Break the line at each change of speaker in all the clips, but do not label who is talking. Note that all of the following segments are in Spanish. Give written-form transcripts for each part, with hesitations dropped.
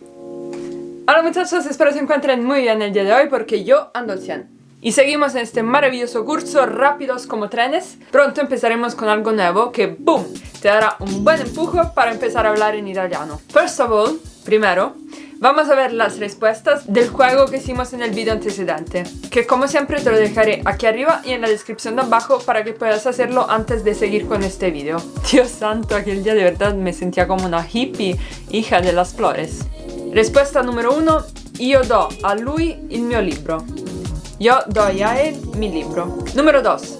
Hola muchachos, espero se encuentren muy bien el día de hoy porque yo ando al 100. Y seguimos en este maravilloso curso Rápidos como trenes. Pronto empezaremos con algo nuevo que, ¡boom!, te dará un buen empuje para empezar a hablar en italiano. First of all, primero, vamos a ver las respuestas del juego que hicimos en el video antecedente, que como siempre te lo dejaré aquí arriba y en la descripción de abajo para que puedas hacerlo antes de seguir con este video. Dios santo, aquel día de verdad me sentía como una hippie, hija de las flores. Risposta numero 1, io do a lui il mio libro. Io doy a él mi libro. Numero 2,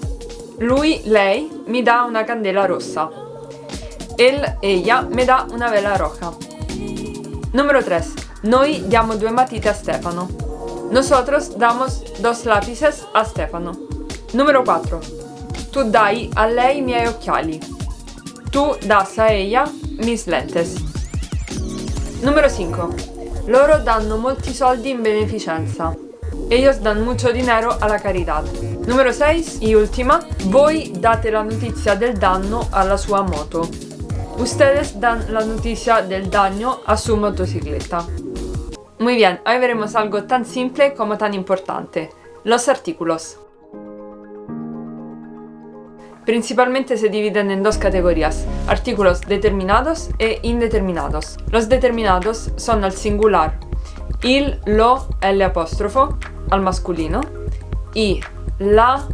lui, lei mi dà una candela rossa. Él, ella me dà una vela roja. Numero 3, noi diamo 2 matite a Stefano. Nosotros damos 2 lápices a Stefano. Numero 4, tu dai a lei i miei occhiali. Tu das a ella mis lentes. Numero 5, loro danno molti soldi in beneficenza. Ellos dan mucho dinero a la caridad. Numero 6 y última, voi date la notizia del danno alla sua moto. Ustedes dan la noticia del daño a su motocicleta. Muy bien, hoy veremos algo tan simple como tan importante, los artículos. Principalmente se dividen en 2 categorías, artículos determinados e indeterminados. Los determinados son al singular, il, lo, l apostrofo, al masculino, y la,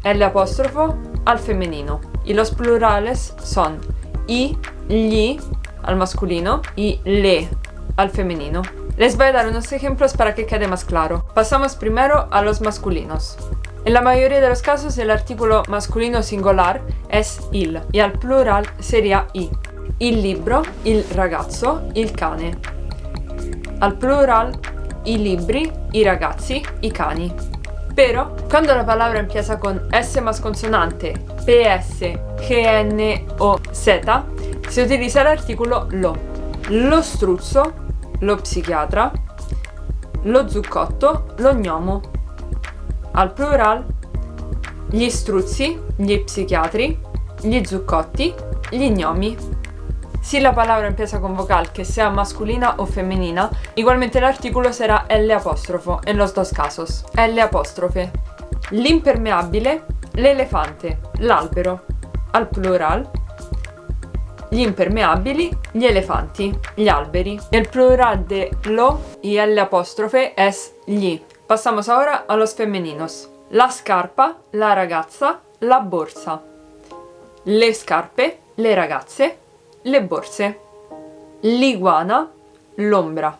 l apostrofo, al femenino. Y los plurales son i, gli, al masculino, y le, al femenino. Les voy a dar unos ejemplos para que quede más claro. Pasamos primero a los masculinos. En la mayoría de los casos el artículo masculino singular es il y al plural sería i. Il libro, il ragazzo, il cane. Al plural, i libri, i ragazzi, i cani. Pero, cuando la palabra empieza con S más consonante, PS, GN o Z, se utiliza el artículo lo. Lo struzzo, lo psichiatra, lo zuccotto, lo gnomo. Al plural, gli struzzi, gli psichiatri, gli zuccotti, gli gnomi. Si la palabra empieza con vocal que sea masculina o femenina, igualmente el artículo será L apostrofo en los 2 casos. L apóstrofe. L'impermeabile, l'elefante, l'albero. Al plural, gli impermeabili, gli elefanti, gli alberi. El plural de lo y L apóstrofe es gli. Pasamos ahora a los femeninos. La scarpa, la ragazza, la borsa. Le scarpe, le ragazze, le borse. L'iguana, l'ombra.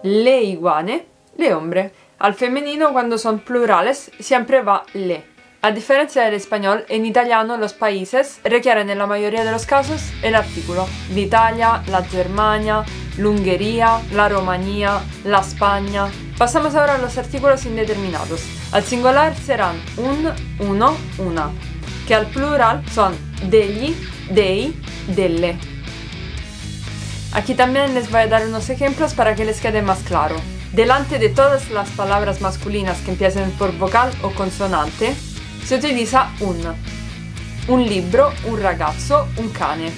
Le iguane, le ombre. Al femenino, cuando son plurales, siempre va le. A diferencia del español, en italiano los países requieren en la mayoría de los casos el artículo. L'Italia, la Germania, l'Ungheria, la Romania, la España. Pasamos ahora a los artículos indeterminados. Al singular serán un, uno, una, que al plural son degli, dei, delle. Aquí también les voy a dar unos ejemplos para que les quede más claro. Delante de todas las palabras masculinas que empiecen por vocal o consonante, se utiliza un libro, un ragazzo, un cane.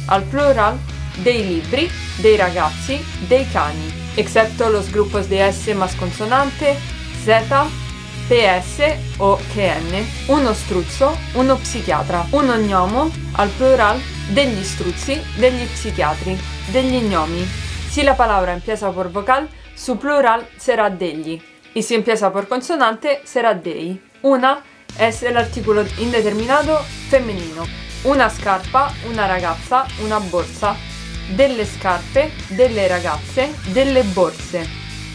Al plural, dei libri, dei ragazzi, dei cani, excepto los grupos de S más consonante, Z, PS o GN, uno struzzo, uno psichiatra, uno gnomo, al plural, degli struzzi, degli psichiatri, degli gnomi. Si la palabra empieza por vocal, su plural será degli, y si empieza por consonante será dei. Una es el artículo indeterminado femenino. Una scarpa, una ragazza, una borsa. Delle scarpe, delle ragazze, delle borse.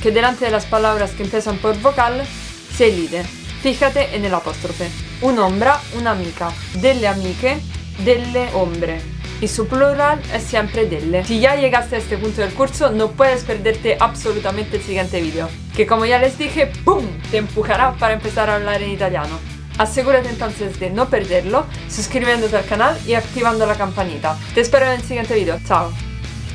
Que delante de las palabras que empiezan por vocal se elide. Fíjate en el apóstrofe. Un'ombra, un'amica. Delle amiche, delle ombre. Y su plural es siempre delle. Si ya llegaste a este punto del curso, no puedes perderte absolutamente el siguiente video, que como ya les dije, ¡pum!, te empujará para empezar a hablar en italiano. Asegúrate entonces de no perderlo, suscribiéndote al canal y activando la campanita. Te espero en el siguiente video. Chao.